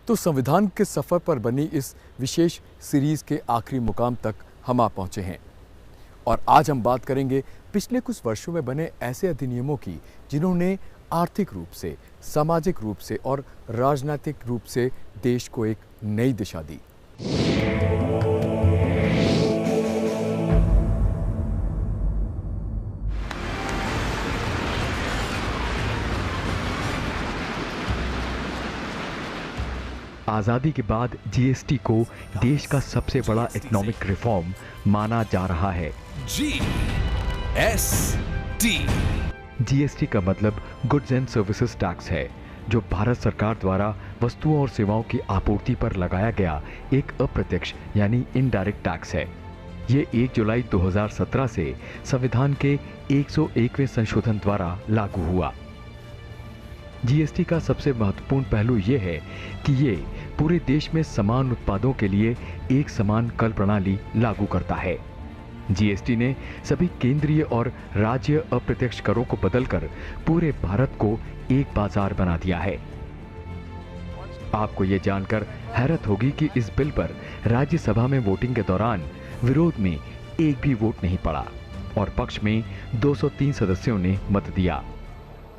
तो संविधान के सफ़र पर बनी इस विशेष सीरीज़ के आखिरी मुकाम तक हम आ पहुँचे हैं और आज हम बात करेंगे पिछले कुछ वर्षों में बने ऐसे अधिनियमों की जिन्होंने आर्थिक रूप से, सामाजिक रूप से और राजनीतिक रूप से देश को एक नई दिशा दी। आज़ादी के बाद जीएसटी को देश का सबसे बड़ा इकोनॉमिक रिफॉर्म माना जा रहा है। जीएसटी का मतलब गुड्स एंड सर्विसेज टैक्स है, जो भारत सरकार द्वारा वस्तुओं और सेवाओं की आपूर्ति पर लगाया गया एक अप्रत्यक्ष यानी इनडायरेक्ट टैक्स है। ये 1 जुलाई 2017 से संविधान के 101वें संशोधन द्वारा लागू हुआ। जीएसटी का सबसे महत्वपूर्ण पहलू ये है कि ये पूरे देश में समान उत्पादों के लिए एक समान कर प्रणाली लागू करता है। जीएसटी ने सभी केंद्रीय और राज्य अप्रत्यक्ष करों को बदलकर पूरे भारत को एक बाजार बना दिया है। आपको ये जानकर हैरत होगी कि इस बिल पर राज्यसभा में वोटिंग के दौरान विरोध में एक भी वोट नहीं पड़ा और पक्ष में 203 सदस्यों ने मत दिया।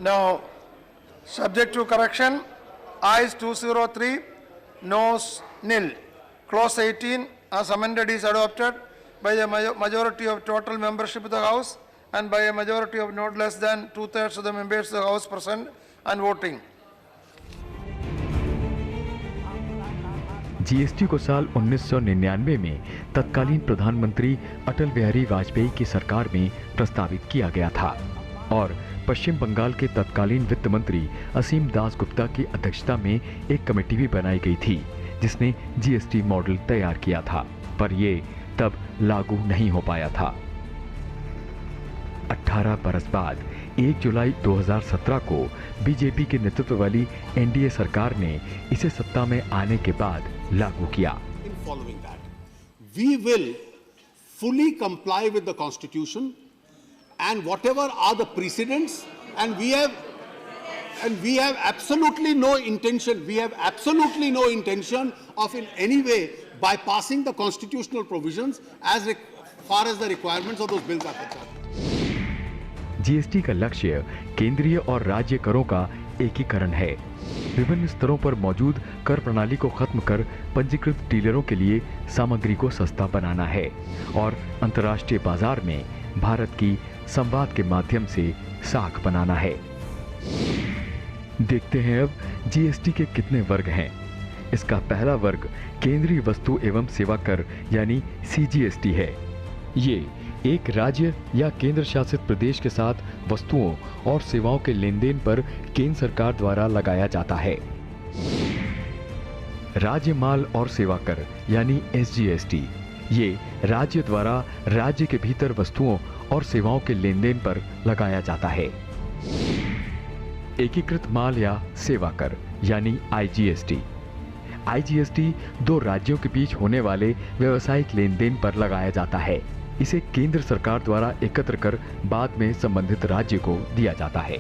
Now, subject to correction, ayes 203, noes nil. Clause 18 as amended is adopted by a majority of total membership of the House and by a majority of not less than 2/3 of the members of the House present and voting. GST को साल 1999 में तत्कालीन प्रधानमंत्री अटल बिहारी वाजपेयी की सरकार में प्रस्तावित किया गया था और पश्चिम बंगाल के तत्कालीन वित्त मंत्री असीम दास गुप्ता की अध्यक्षता में एक कमेटी भी बनाई गई थी जिसने जीएसटी मॉडल तैयार किया था, पर ये तब लागू नहीं हो पाया था। 18 बरस बाद 1 जुलाई 2017 को बीजेपी के नेतृत्व वाली एनडीए सरकार ने इसे सत्ता में आने के बाद लागू किया। We will fully comply with the Constitution and whatever are the precedents, and we have absolutely no intention of in any way bypassing the constitutional provisions as far as the requirements of those bills are concerned. GST का लक्ष्य केंद्रीय और राज्य करों का एकीकरण है। विभिन्न स्तरों पर मौजूद कर प्रणाली को खत्म कर पंजीकृत डीलरों के लिए सामग्री को सस्ता बनाना है और अंतर्राष्ट्रीय बाजार में भारत की संवाद के माध्यम से साख बनाना है। देखते हैं अब जीएसटी के कितने वर्ग हैं। इसका पहला वर्ग केंद्रीय वस्तु एवं सेवा कर यानी सीजीएसटी है। ये एक राज्य या केंद्र शासित प्रदेश के साथ वस्तुओं और सेवाओं के लेन देन पर केंद्र सरकार द्वारा लगाया जाता है। राज्य माल और सेवा कर यानी एसजीएसटी, ये राज्य द्वारा राज्य के भीतर वस्तुओं और सेवाओं के लेन देन पर लगाया जाता है। एकीकृत माल या सेवा कर यानी आईजीएसटी, आईजीएसटी दो राज्यों के बीच होने वाले व्यावसायिक लेन देन पर लगाया जाता है। इसे केंद्र सरकार द्वारा एकत्र कर बाद में संबंधित राज्य को दिया जाता है।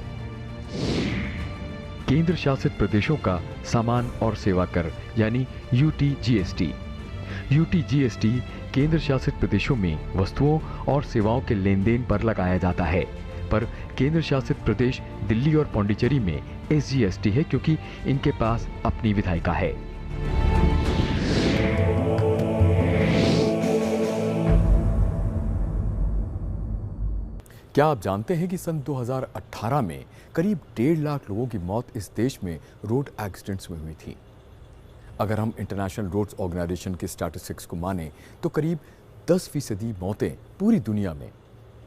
केंद्र शासित प्रदेशों का सामान और सेवा कर यानी यूटीजीएसटी, यूटीजीएसटी केंद्र शासित प्रदेशों में वस्तुओं और सेवाओं के लेन देन पर लगाया जाता है, पर केंद्र शासित प्रदेश दिल्ली और पौंडीचेरी में एसजीएसटी है क्योंकि इनके पास अपनी विधायिका है। क्या आप जानते हैं कि सन 2018 में करीब 1.5 लाख लोगों की मौत इस देश में रोड एक्सीडेंट्स में हुई थी। अगर हम इंटरनेशनल रोड्स ऑर्गेनाइजेशन के स्टैटिस्टिक्स को माने तो करीब 10% मौतें पूरी दुनिया में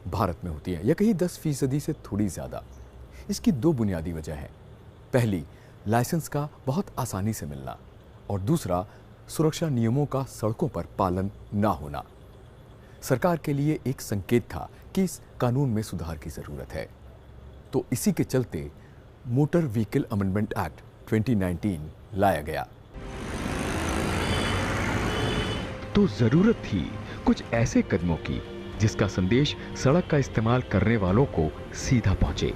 भारत में होती हैं, या कहीं 10% से थोड़ी ज़्यादा। इसकी 2 बुनियादी वजह हैं। पहली, लाइसेंस का बहुत आसानी से मिलना और दूसरा, सुरक्षा नियमों का सड़कों पर पालन ना होना। सरकार के लिए एक संकेत था कि इस कानून में सुधार की ज़रूरत है, तो इसी के चलते मोटर व्हीकल अमेंडमेंट एक्ट 2019 लाया गया। तो ज़रूरत थी कुछ ऐसे कदमों की जिसका संदेश सड़क का इस्तेमाल करने वालों को सीधा पहुंचे।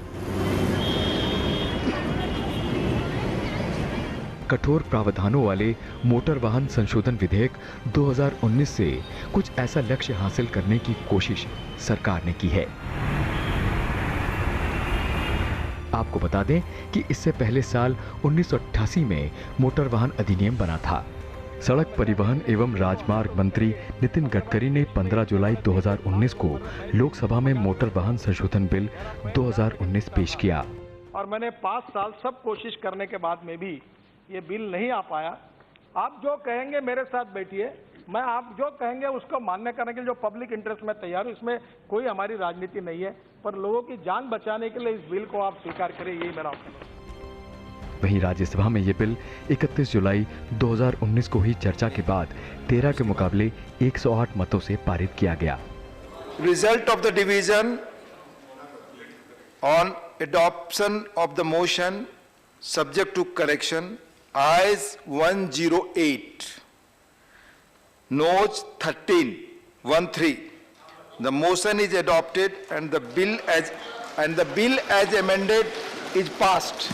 कठोर प्रावधानों वाले मोटर वाहन संशोधन विधेयक 2019 से कुछ ऐसा लक्ष्य हासिल करने की कोशिश सरकार ने की है। आपको बता दें कि इससे पहले साल 1988 में मोटर वाहन अधिनियम बना था। सड़क परिवहन एवं राजमार्ग मंत्री नितिन गडकरी ने 15 जुलाई 2019 को लोकसभा में मोटर वाहन संशोधन बिल 2019 पेश किया। और मैंने 5 साल सब कोशिश करने के बाद में भी ये बिल नहीं आ पाया। आप जो कहेंगे मेरे साथ बैठिए, मैं आप जो कहेंगे उसको मान्य करने के लिए जो पब्लिक इंटरेस्ट में तैयार हूं। इसमें कोई हमारी राजनीति नहीं है, पर लोगों की जान बचाने के लिए इस बिल को आप स्वीकार करें, यही मेरा ऑप्शन है। वहीं राज्यसभा में ये बिल 31 जुलाई 2019 को हुई चर्चा के बाद 13 के मुकाबले 108 मतों से पारित किया गया। Result of the division on adoption of the motion subject to correction, ayes 108, noes 13. The motion is adopted and the bill as amended is passed.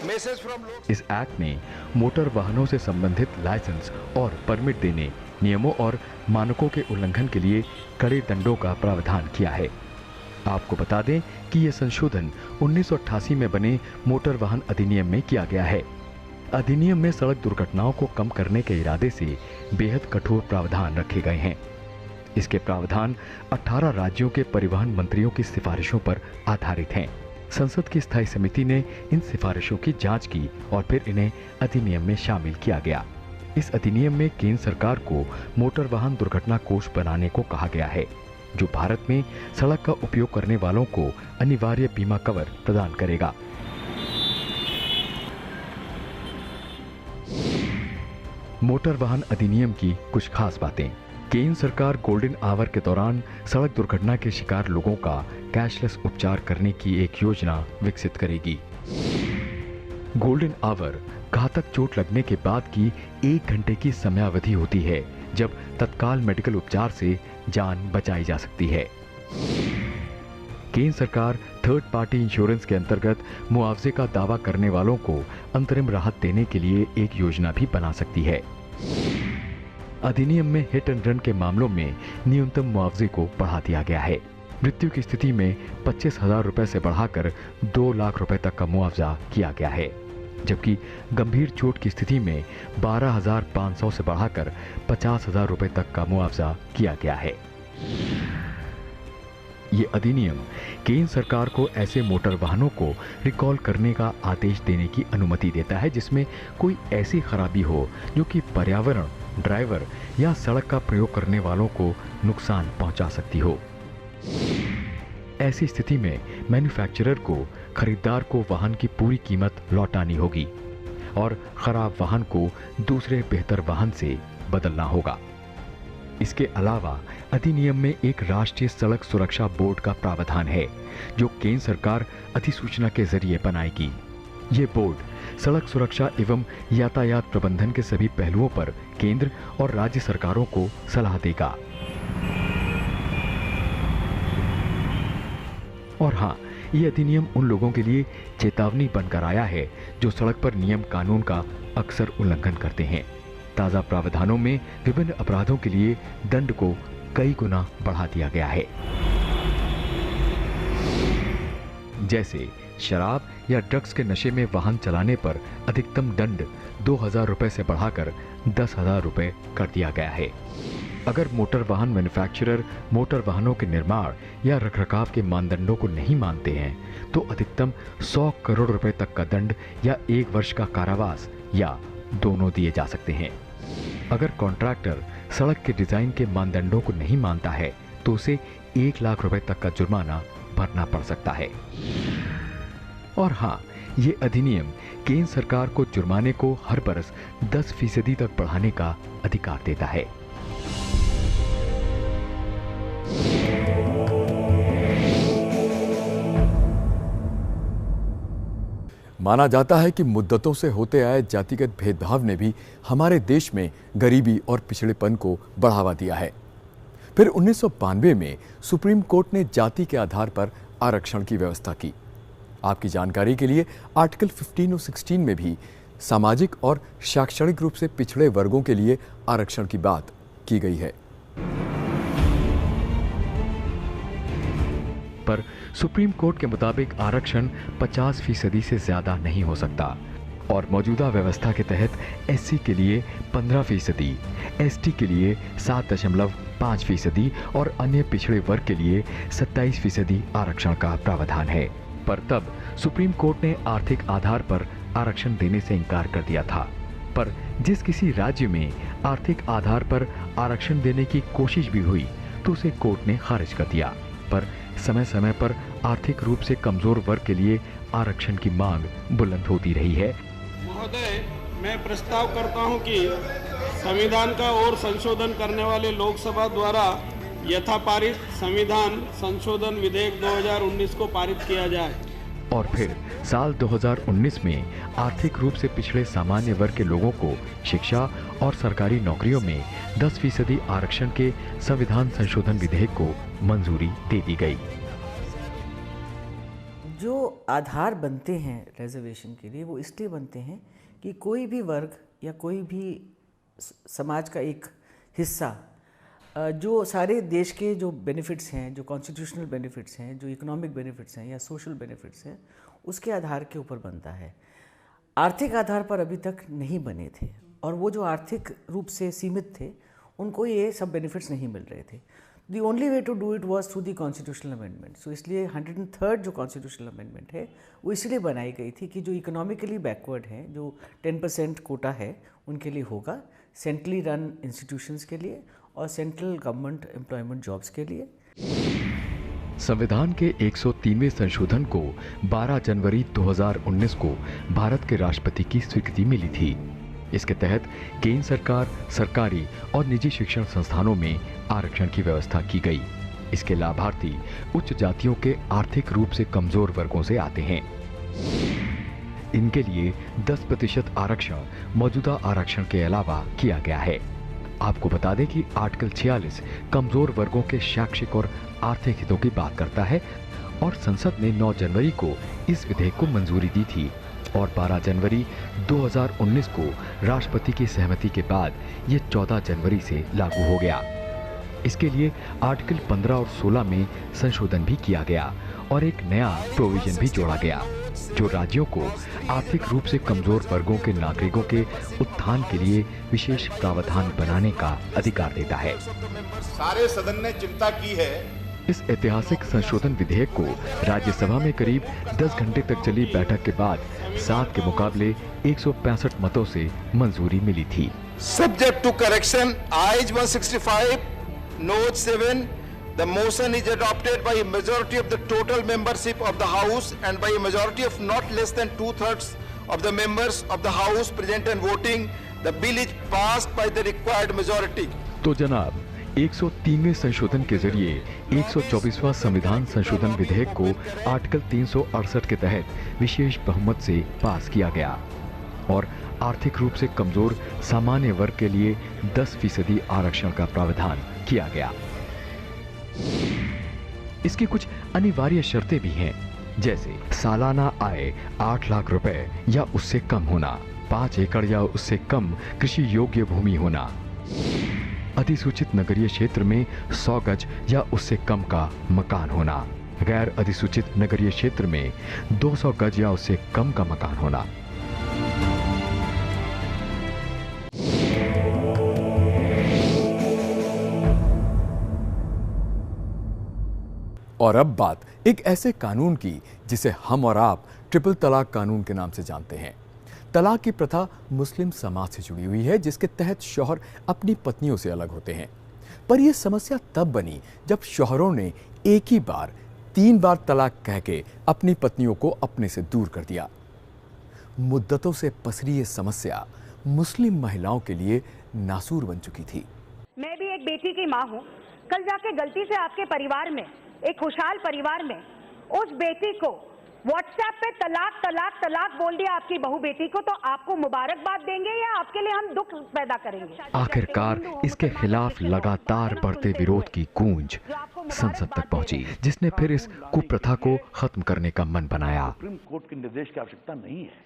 Message from इस एक्ट ने मोटर वाहनों से संबंधित लाइसेंस और परमिट देने, नियमों और मानकों के उल्लंघन के लिए कड़े दंडों का प्रावधान किया है। आपको बता दें कि यह संशोधन 1988 में बने मोटर वाहन अधिनियम में किया गया है। अधिनियम में सड़क दुर्घटनाओं को कम करने के इरादे से बेहद कठोर प्रावधान रखे गए हैं। इसके प्रावधान 18 राज्यों के परिवहन मंत्रियों की सिफारिशों पर आधारित हैं। संसद की स्थायी समिति ने इन सिफारिशों की जांच की और फिर इन्हें अधिनियम में शामिल किया गया। इस अधिनियम में केंद्र सरकार को मोटर वाहन दुर्घटना कोष बनाने को कहा गया है, जो भारत में सड़क का उपयोग करने वालों को अनिवार्य बीमा कवर प्रदान करेगा। मोटर वाहन अधिनियम की कुछ खास बातें। केंद्र सरकार गोल्डन आवर के दौरान सड़क दुर्घटना के शिकार लोगों का कैशलेस उपचार करने की एक योजना विकसित करेगी। गोल्डन आवर घातक चोट लगने के बाद की 1 घंटे की समयावधि होती है, जब तत्काल मेडिकल उपचार से जान बचाई जा सकती है। केंद्र सरकार थर्ड पार्टी इंश्योरेंस के अंतर्गत मुआवजे का दावा करने वालों को अंतरिम राहत देने के लिए एक योजना भी बना सकती है। अधिनियम में हिट एंड रन के मामलों में न्यूनतम मुआवजे को बढ़ा दिया गया है। मृत्यु की स्थिति में 25,000 रुपए से बढ़ाकर 2 लाख रुपए तक का मुआवजा किया गया है, जबकि गंभीर चोट की स्थिति में 12,500 से बढ़ाकर 50,000 रुपए तक का मुआवजा किया गया है। ये अधिनियम केंद्र सरकार को ऐसे मोटर वाहनों को रिकॉल करने का आदेश देने की अनुमति देता है जिसमें कोई ऐसी खराबी हो जो कि पर्यावरण, ड्राइवर या सड़क का प्रयोग करने वालों को नुकसान पहुंचा सकती हो। ऐसी स्थिति में मैन्युफैक्चरर को खरीदार को वाहन की पूरी कीमत लौटानी होगी और खराब वाहन को दूसरे बेहतर वाहन से बदलना होगा। इसके अलावा अधिनियम में एक राष्ट्रीय सड़क सुरक्षा बोर्ड का प्रावधान है, जो केंद्र सरकार अधिसूचना के जरिए बनाएगी। ये बोर्ड सड़क सुरक्षा एवं यातायात प्रबंधन के सभी पहलुओं पर केंद्र और राज्य सरकारों को सलाह देगा। और हाँ, ये अधिनियम उन लोगों के लिए चेतावनी बनकर आया है जो सड़क पर नियम कानून का अक्सर उल्लंघन करते हैं। ताजा प्रावधानों में विभिन्न अपराधों के लिए दंड को कई गुना बढ़ा दिया गया है, जैसे शराब या ड्रग्स के नशे में वाहन चलाने पर अधिकतम दंड 2,000 रुपए से बढ़ाकर 10,000 रुपए कर दिया गया है। अगर मोटर वाहन मैन्युफैक्चरर मोटर वाहनों के निर्माण या रखरखाव के मानदंडों को नहीं मानते हैं तो अधिकतम 100 करोड़ रुपए तक का दंड या 1 वर्ष का कारावास या दोनों दिए जा सकते हैं। अगर कॉन्ट्रैक्टर सड़क के डिजाइन के मानदंडों को नहीं मानता है तो उसे 1 लाख रुपए तक का जुर्माना भरना पड़ सकता है। और हाँ, ये अधिनियम केंद्र सरकार को जुर्माने को हर बरस 10% तक बढ़ाने का अधिकार देता है। माना जाता है कि मुद्दतों से होते आए जातिगत भेदभाव ने भी हमारे देश में गरीबी और पिछड़ेपन को बढ़ावा दिया है। फिर 1992 में सुप्रीम कोर्ट ने जाति के आधार पर आरक्षण की व्यवस्था की। आपकी जानकारी के लिए आर्टिकल 15 और 16 में भी सामाजिक और शैक्षणिक रूप से पिछड़े वर्गों के लिए आरक्षण की बात की गई है। पर सुप्रीम कोर्ट के मुताबिक आरक्षण 50% से ज्यादा नहीं हो सकता और मौजूदा व्यवस्था के तहत एससी के लिए 15%, एसटी के लिए 7.5% और अन्य पिछड़े वर्ग के लिए 27% आरक्षण का प्रावधान है। पर तब सुप्रीम कोर्ट ने आर्थिक आधार पर आरक्षण देने से इनकार कर दिया था। पर जिस किसी राज्य में आर्थिक आधार पर आरक्षण देने की कोशिश भी हुई तो उसे कोर्ट ने खारिज कर दिया। पर समय समय पर आर्थिक रूप से कमजोर वर्ग के लिए आरक्षण की मांग बुलंद होती रही है। महोदय, मैं प्रस्ताव करता हूं कि संविधान का और संशोधन करने वाले लोकसभा द्वारा यथापारित संविधान संशोधन विधेयक 2019 को पारित किया जाए और फिर साल 2019 में आर्थिक रूप से पिछड़े सामान्य वर्ग के लोगों को शिक्षा और सरकारी नौकरियों में 10% आरक्षण के संविधान संशोधन विधेयक को मंजूरी दे दी गई। जो आधार बनते हैं रिजर्वेशन के लिए वो इसलिए बनते हैं कि कोई भी वर्ग या कोई भी समाज का एक हिस्सा जो सारे देश के जो बेनिफिट्स हैं, जो कॉन्स्टिट्यूशनल बेनिफिट्स हैं, जो इकोनॉमिक बेनिफिट्स हैं या सोशल बेनिफिट्स हैं, उसके आधार के ऊपर बनता है। आर्थिक आधार पर अभी तक नहीं बने थे और वो जो आर्थिक रूप से सीमित थे उनको ये सब बेनिफिट्स नहीं मिल रहे थे। The only way to do it was through the constitutional amendment. So इसलिए 103rd जो कॉन्स्टिट्यूशनल अमेंडमेंट है वो इसलिए बनाई गई थी कि जो इकोनॉमिकली बैकवर्ड हैं, जो 10% कोटा है उनके लिए होगा, सेंट्रली रन इंस्टीट्यूशंस के लिए और सेंट्रल गवर्नमेंट एम्प्लॉयमेंट जॉब्स के लिए। संविधान के 103वें संशोधन को 12 जनवरी 2019 को भारत के राष्ट्रपति की स्वीकृति मिली थी। इसके तहत केंद्र सरकार, सरकारी और निजी शिक्षण संस्थानों में आरक्षण की व्यवस्था की गई। इसके लाभार्थी उच्च जातियों के आर्थिक रूप से कमजोर वर्गों से आते हैं। इनके लिए 10% आरक्षण मौजूदा आरक्षण के अलावा किया गया है। आपको बता दें कि आर्टिकल 46 कमजोर वर्गों के शैक्षिक और आर्थिक हितों की बात करता है और संसद ने 9 जनवरी को इस विधेयक को मंजूरी दी थी और 12 जनवरी 2019 को राष्ट्रपति की सहमति के बाद ये 14 जनवरी से लागू हो गया। इसके लिए आर्टिकल 15 और 16 में संशोधन भी किया गया और एक नया प्रोविजन भी जोड़ा गया जो राज्यों को आर्थिक रूप से कमजोर वर्गों के नागरिकों के उत्थान के लिए विशेष प्रावधान बनाने का अधिकार देता है। सारे सदन ने चिंता की है। इस ऐतिहासिक संशोधन विधेयक को राज्यसभा में करीब 10 घंटे तक चली बैठक के बाद 7 के मुकाबले 165 मतों से मंजूरी मिली थी। Subject to correction, ayes 165, noes 7. The motion is adopted by a majority of the total membership of the House and by a majority of not less than 2/3 of the members of the House present and voting. The bill is passed by the required majority. तो जनाब, 103वें संशोधन के जरिए 124वां संविधान संशोधन विधेयक को article 368 के तहत विशेष बहुमत से पास किया गया और आर्थिक रूप से कमजोर सामान्य वर्ग के लिए 10% आरक्षण का प्रावधान किया गया। इसकी कुछ अनिवार्य शर्तें भी हैं, जैसे सालाना आय 8 लाख रुपए या उससे कम होना, 5 एकड़ या उससे कम कृषि योग्य भूमि होना, अधिसूचित नगरीय क्षेत्र में 100 गज या उससे कम का मकान होना, गैर अधिसूचित नगरीय क्षेत्र में 200 गज या उससे कम का मकान होना। और अब बात एक ऐसे कानून की जिसे हम और आप ट्रिपल तलाक कानून के नाम से जानते हैं। तलाक की प्रथा मुस्लिम समाज से जुड़ी हुई है जिसके तहत शौहर अपनी पत्नियों से अलग होते हैं। पर यह समस्या तब बनी जब शौहरों ने एक ही बार 3 बार तलाक कह के अपनी पत्नियों को अपने से दूर कर दिया। मुद्दतों से पसरी ये समस्या मुस्लिम महिलाओं के लिए नासूर बन चुकी थी। मैं भी एक बेटी की माँ हूँ। कल जाके गलती से आपके परिवार में, एक खुशहाल परिवार में, उस बेटी को व्हाट्सएप पे तलाक तलाक तलाक बोल दिया आपकी बहू बेटी को, तो आपको मुबारकबाद देंगे या आपके लिए हम दुख पैदा करेंगे? आखिरकार इसके खिलाफ लगातार बढ़ते विरोध की गूंज संसद तक पहुंची, जिसने फिर इस कुप्रथा को खत्म करने का मन बनाया। सुप्रीम कोर्ट के निर्देश की आवश्यकता नहीं है,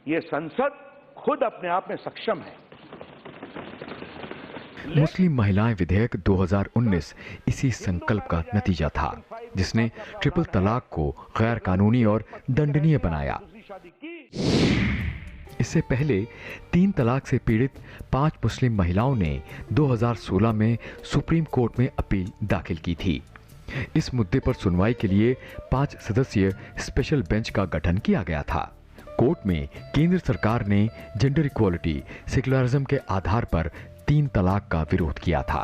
ये संसद खुद अपने आप में सक्षम है। मुस्लिम महिलाएं विधेयक 2019 इसी संकल्प का नतीजा था, जिसने ट्रिपल तलाक को गैर कानूनी और दंडनीय बनाया। इससे पहले 3 तलाक से पीड़ित 5 मुस्लिम महिलाओं ने 2016 में सुप्रीम कोर्ट में अपील दाखिल की थी। इस मुद्दे पर सुनवाई के लिए 5 सदस्यीय स्पेशल बेंच का गठन किया गया था। कोर्ट में केंद्र सरकार ने जेंडर इक्वालिटी, सेक्युलरिज्म के आधार पर 3 तलाक का विरोध किया था।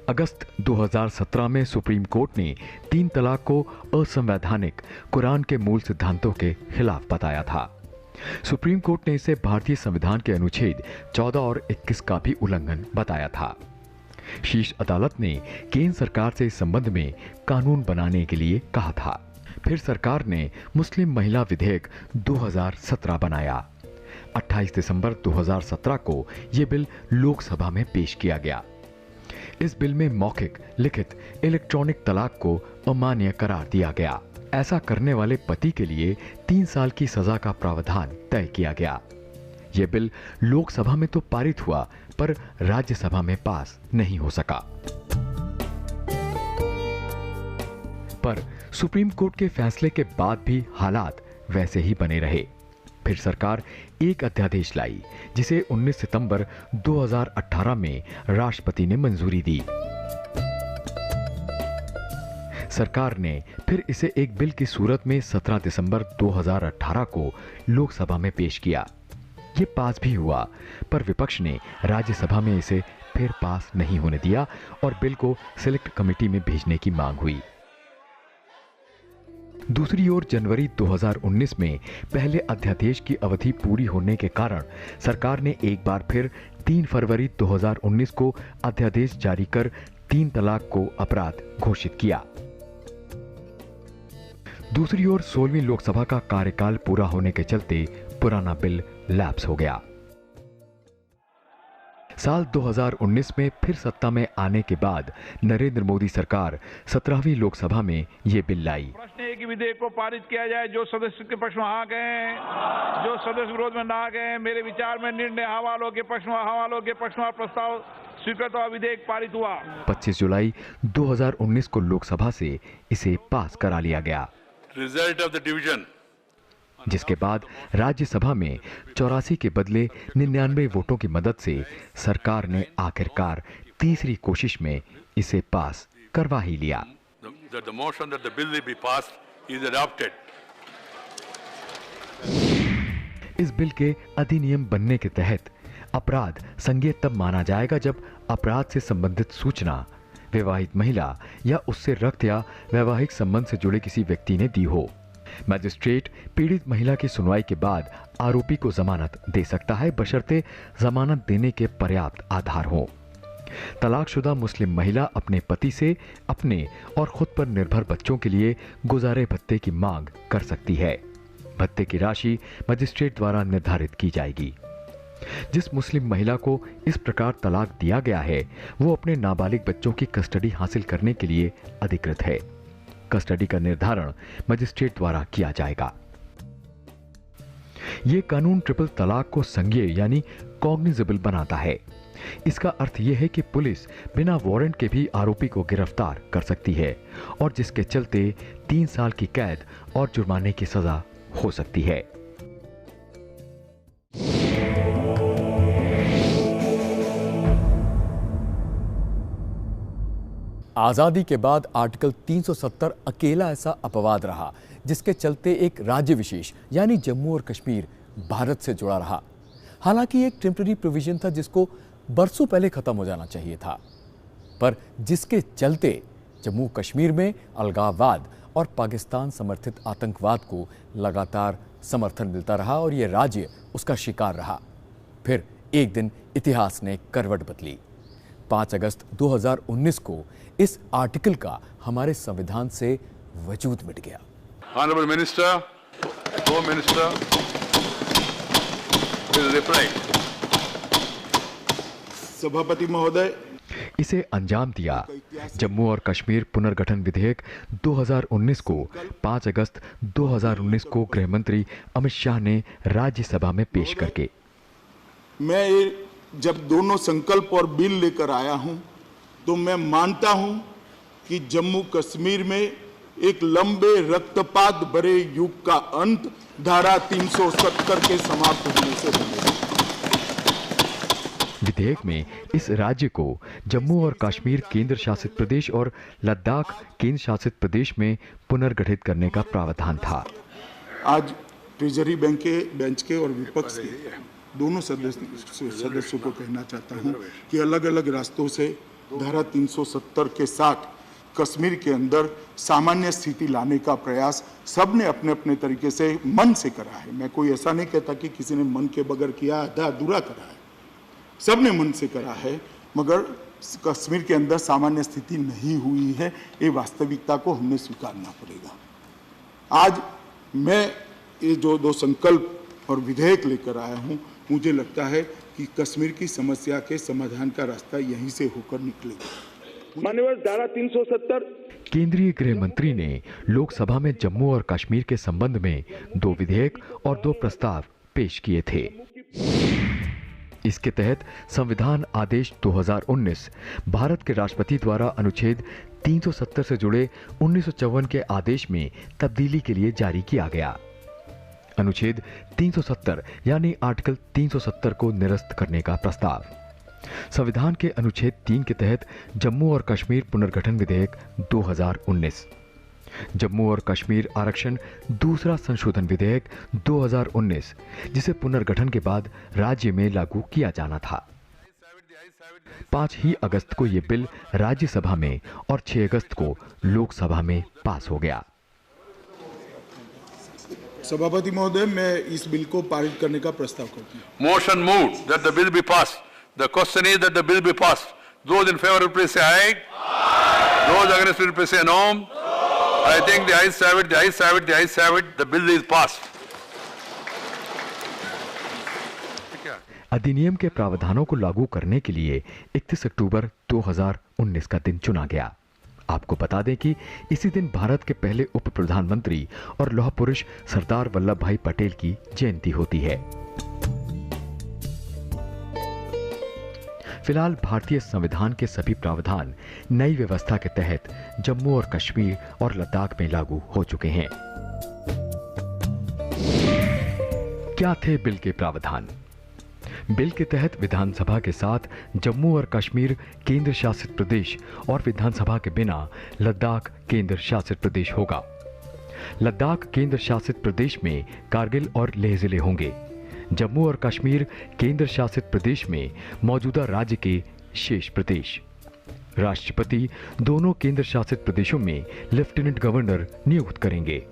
अगस्त 2017 में सुप्रीम कोर्ट ने 3 तलाक को असंवैधानिक, कुरान के मूल सिद्धांतों के खिलाफ बताया था। सुप्रीम कोर्ट ने इसे भारतीय संविधान के अनुच्छेद 14 और 21 का भी उल्लंघन बताया था। शीर्ष अदालत ने केंद्र सरकार से इस संबंध में कानून बनाने के लिए कहा था। फिर सरकार ने मुस्लिम महिला विधेयक 2017 बनाया। 28 दिसंबर 2017 को यह बिल लोकसभा में पेश किया गया। इस बिल में मौखिक, लिखित, इलेक्ट्रॉनिक तलाक को अमान्य करार दिया गया। ऐसा करने वाले पति के लिए 3 साल की सजा का प्रावधान तय किया गया। यह बिल लोकसभा में तो पारित हुआ, पर राज्यसभा में पास नहीं हो सका। पर सुप्रीम कोर्ट के फैसले के बाद भी हालात वैसे ही बने रहे। फिर सरकार एक अध्यादेश लाई, जिसे 19 सितंबर 2018 में राष्ट्रपति ने मंजूरी दी। सरकार ने फिर इसे एक बिल की सूरत में 17 दिसंबर 2018 को लोकसभा में पेश किया। ये पास भी हुआ, पर विपक्ष ने राज्यसभा में इसे फिर पास नहीं होने दिया और बिल को सिलेक्ट कमेटी में भेजने की मांग हुई। दूसरी ओर जनवरी 2019 में पहले अध्यादेश की अवधि पूरी होने के कारण सरकार ने एक बार फिर 3 फरवरी 2019 को अध्यादेश जारी कर 3 तलाक को अपराध घोषित किया। दूसरी ओर 16वीं लोकसभा का कार्यकाल पूरा होने के चलते पुराना बिल लैप्स हो गया। साल 2019 में फिर सत्ता में आने के बाद नरेंद्र मोदी सरकार 17वीं लोकसभा में ये बिल लाई। प्रश्न है कि विधेयक को पारित किया जाए। जो सदस्य के पक्ष में आ गए, जो सदस्य विरोध में ना गए, मेरे विचार में निर्णय हवालों के पक्ष में प्रस्ताव स्वीकृत हुआ, विधेयक पारित हुआ। 25 जुलाई 2019 को लोकसभा से इसे पास करा लिया गया। रिजल्ट ऑफ द डिवीजन, जिसके बाद राज्यसभा में 84 के बदले 99 वोटों की मदद से सरकार ने आखिरकार तीसरी कोशिश में इसे पास करवा ही लिया। the motion that the bill be passed is adopted. इस बिल के अधिनियम बनने के तहत अपराध संज्ञेय तब माना जाएगा जब अपराध से संबंधित सूचना विवाहित महिला या उससे रक्त या वैवाहिक संबंध से जुड़े किसी व्यक्ति ने दी हो। मजिस्ट्रेट पीड़ित महिला की सुनवाई के बाद आरोपी को जमानत दे सकता है, बशर्ते जमानत देने के पर्याप्त आधार हो। तलाकशुदा मुस्लिम महिला अपने पति से अपने और खुद पर निर्भर बच्चों के लिए गुजारे भत्ते की मांग कर सकती है। भत्ते की राशि मजिस्ट्रेट द्वारा निर्धारित की जाएगी। जिस मुस्लिम महिला को इस प्रकार तलाक दिया गया है, वो अपने नाबालिग बच्चों की कस्टडी हासिल करने के लिए अधिकृत है। कस्टडी का निर्धारण मजिस्ट्रेट द्वारा किया जाएगा। यह कानून ट्रिपल तलाक को संज्ञेय यानी कॉग्निजेबल बनाता है। इसका अर्थ यह है कि पुलिस बिना वारंट के भी आरोपी को गिरफ्तार कर सकती है और जिसके चलते 3 साल की कैद और जुर्माने की सजा हो सकती है। आजादी के बाद आर्टिकल 370 अकेला ऐसा अपवाद रहा जिसके चलते एक राज्य विशेष यानी जम्मू और कश्मीर भारत से जुड़ा रहा। हालांकि एक टेम्पररी प्रोविजन था जिसको बरसों पहले खत्म हो जाना चाहिए था, पर जिसके चलते जम्मू कश्मीर में अलगाववाद और पाकिस्तान समर्थित आतंकवाद को लगातार समर्थन मिलता रहा और यह राज्य उसका शिकार रहा। फिर एक दिन इतिहास ने करवट बदली। 5 अगस्त 2019 को इस आर्टिकल का हमारे संविधान से वजूद मिट गया। Honorable Minister, Home Minister will reply. सभापति महोदय, इसे अंजाम दिया। जम्मू और कश्मीर पुनर्गठन विधेयक 2019 को 5 अगस्त 2019 को गृह मंत्री अमित शाह ने राज्यसभा में पेश करके मैं जब दोनों संकल्प और बिल लेकर आया हूं तो मैं मानता हूं कि जम्मू कश्मीर में एक लंबे रक्तपात भरे युग का अंत धारा 370 के समाप्त होने से बनेगा। विधेयक में इस राज्य को जम्मू और कश्मीर केंद्र शासित प्रदेश और लद्दाख केंद्र शासित प्रदेश में पुनर्गठित करने का प्रावधान था। आज ट्रेजरी बेंच के और विपक्ष के दोनों सदस्यों को कहना चाहता हूं कि अलग अलग रास्तों से धारा 370 के साथ कश्मीर के अंदर सामान्य स्थिति लाने का प्रयास सबने अपने अपने तरीके से मन से करा है। मैं कोई ऐसा नहीं कहता कि किसी ने मन के बगैर किया, आधा अधूरा करा है। सबने मन से करा है, मगर कश्मीर के अंदर सामान्य स्थिति नहीं हुई है। ये वास्तविकता को हमने स्वीकारना पड़ेगा। आज मैं ये जो दो संकल्प और विधेयक लेकर आया हूं, मुझे लगता है कि कश्मीर की समस्या के समाधान का रास्ता यहीं से होकर निकलेगा। माननीय धारा 370 केंद्रीय गृह मंत्री ने लोकसभा में जम्मू और कश्मीर के संबंध में 2 विधेयक और 2 प्रस्ताव पेश किए थे। इसके तहत संविधान आदेश 2019 भारत के राष्ट्रपति द्वारा अनुच्छेद 370 से जुड़े 1954 के आदेश में तब्दीली के लिए जारी किया गया। अनुच्छेद 370 यानी आर्टिकल 370 को निरस्त करने का प्रस्ताव। संविधान के अनुच्छेद 3 के तहत जम्मू और कश्मीर पुनर्गठन विधेयक 2019, जम्मू और कश्मीर आरक्षण दूसरा संशोधन विधेयक 2019, जिसे पुनर्गठन के बाद राज्य में लागू किया जाना था। 5 ही अगस्त को यह बिल राज्यसभा में और 6 अगस्त को लोकसभा में पास हो गया। सभापति महोदय, मैं इस बिल को पारित करने का प्रस्ताव करता हूं। Motion moved that the bill be passed. The question is that the bill be passed. Those in favor please say aye. Those against please say no. I think the ayes have it, the ayes have it, the ayes have it. The bill is passed. अधिनियम के प्रावधानों को लागू करने के लिए 31 अक्टूबर 2019 का दिन चुना गया। आपको बता दें कि इसी दिन भारत के पहले उप प्रधानमंत्री और लौह पुरुष सरदार वल्लभ भाई पटेल की जयंती होती है। फिलहाल भारतीय संविधान के सभी प्रावधान नई व्यवस्था के तहत जम्मू और कश्मीर और लद्दाख में लागू हो चुके हैं। क्या थे बिल के प्रावधान? बिल के तहत विधानसभा के साथ जम्मू और कश्मीर केंद्र शासित प्रदेश और विधानसभा के बिना लद्दाख केंद्र शासित प्रदेश होगा। लद्दाख केंद्र शासित प्रदेश में कारगिल और लेह जिले होंगे। जम्मू और कश्मीर केंद्र शासित प्रदेश में मौजूदा राज्य के शेष प्रदेश। राष्ट्रपति दोनों केंद्र शासित प्रदेशों में लेफ्टिनेंट गवर्नर नियुक्त करेंगे।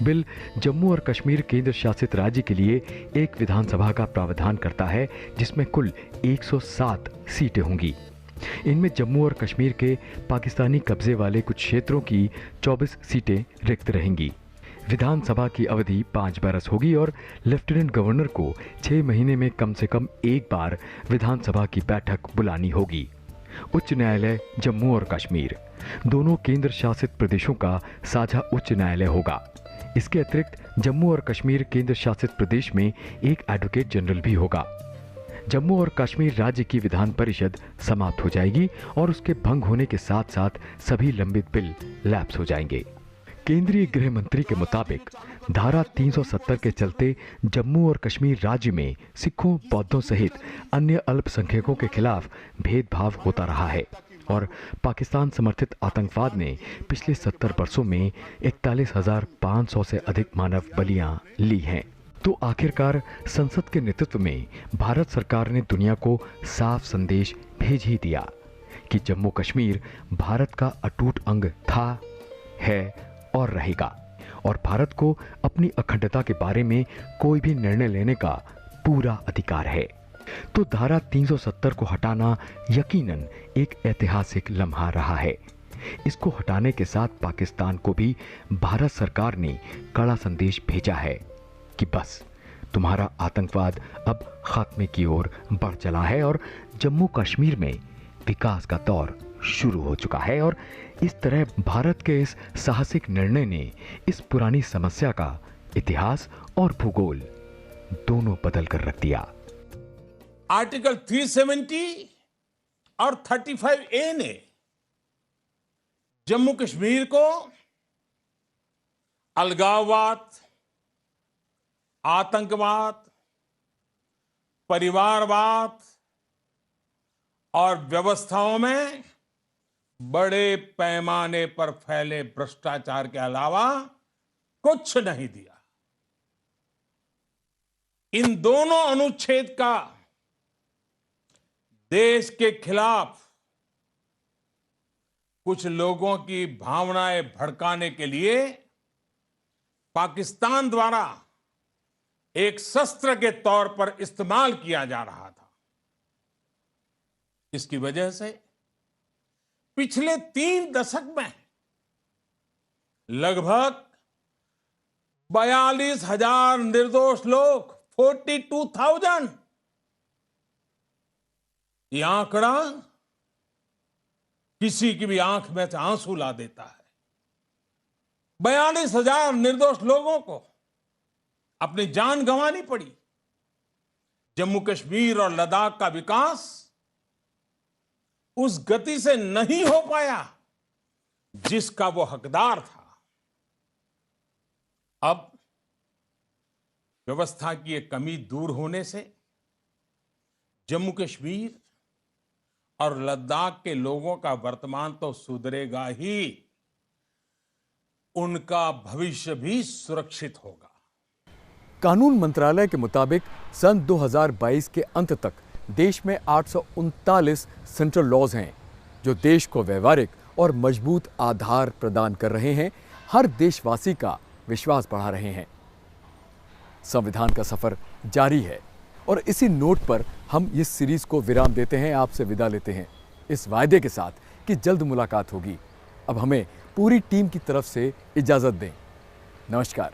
बिल जम्मू और कश्मीर केंद्र शासित राज्य के लिए एक विधानसभा का प्रावधान करता है, जिसमें कुल 107 सीटें होंगी। इनमें जम्मू और कश्मीर के पाकिस्तानी कब्जे वाले कुछ क्षेत्रों की 24 सीटें रिक्त रहेंगी। विधानसभा की अवधि 5 बरस होगी और लेफ्टिनेंट गवर्नर को 6 महीने में कम से कम एक बार विधानसभा की बैठक बुलानी होगी। उच्च न्यायालय जम्मू और कश्मीर दोनों केंद्र शासित प्रदेशों का साझा उच्च न्यायालय होगा। इसके अतिरिक्त जम्मू और कश्मीर केंद्र शासित प्रदेश में एक एडवोकेट जनरल भी होगा। जम्मू और कश्मीर राज्य की विधान परिषद समाप्त हो जाएगी और उसके भंग होने के साथ साथ सभी लंबित बिल लैप्स हो जाएंगे। केंद्रीय गृह मंत्री के मुताबिक धारा 370 के चलते जम्मू और कश्मीर राज्य में सिखों, बौद्धों सहित अन्य अल्पसंख्यकों के खिलाफ भेदभाव होता रहा है और पाकिस्तान समर्थित आतंकवाद ने पिछले 70 वर्षों में 41,500 से अधिक मानव बलियां ली हैं। तो आखिरकार संसद के नेतृत्व में भारत सरकार ने दुनिया को साफ संदेश भेज ही दिया कि जम्मू कश्मीर भारत का अटूट अंग था, है और रहेगा और भारत को अपनी अखंडता के बारे में कोई भी निर्णय लेने का पूरा अधिकार है। तो धारा 370 को हटाना यकीनन एक ऐतिहासिक लम्हा रहा है। इसको हटाने के साथ पाकिस्तान को भी भारत सरकार ने कड़ा संदेश भेजा है कि बस तुम्हारा आतंकवाद अब खात्मे की ओर बढ़ चला है और जम्मू कश्मीर में विकास का दौर शुरू हो चुका है और इस तरह भारत के इस साहसिक निर्णय ने इस पुरानी समस्या का इतिहास और भूगोल दोनों बदल कर रख दिया। आर्टिकल 370 और 35A ने जम्मू कश्मीर को अलगाववाद, आतंकवाद, परिवारवाद और व्यवस्थाओं में बड़े पैमाने पर फैले भ्रष्टाचार के अलावा कुछ नहीं दिया। इन दोनों अनुच्छेद का देश के खिलाफ कुछ लोगों की भावनाएं भड़काने के लिए पाकिस्तान द्वारा एक शस्त्र के तौर पर इस्तेमाल किया जा रहा था। इसकी वजह से पिछले 3 दशक में लगभग 42,000 निर्दोष लोग, 42,000, यह आंकड़ा किसी की भी आंख में से आंसू ला देता है। 42,000 निर्दोष लोगों को अपनी जान गंवानी पड़ी। जम्मू कश्मीर और लद्दाख का विकास उस गति से नहीं हो पाया जिसका वो हकदार था। अब व्यवस्था की एक कमी दूर होने से जम्मू कश्मीर और लद्दाख के लोगों का वर्तमान तो सुधरेगा ही, उनका भविष्य भी सुरक्षित होगा। कानून मंत्रालय के मुताबिक सन 2022 के अंत तक देश में 839 सेंट्रल लॉज हैं जो देश को व्यवहारिक और मजबूत आधार प्रदान कर रहे हैं, हर देशवासी का विश्वास बढ़ा रहे हैं। संविधान का सफर जारी है और इसी नोट पर हम इस सीरीज को विराम देते हैं, आपसे विदा लेते हैं इस वायदे के साथ कि जल्द मुलाकात होगी। अब हमें पूरी टीम की तरफ से इजाजत दें। नमस्कार।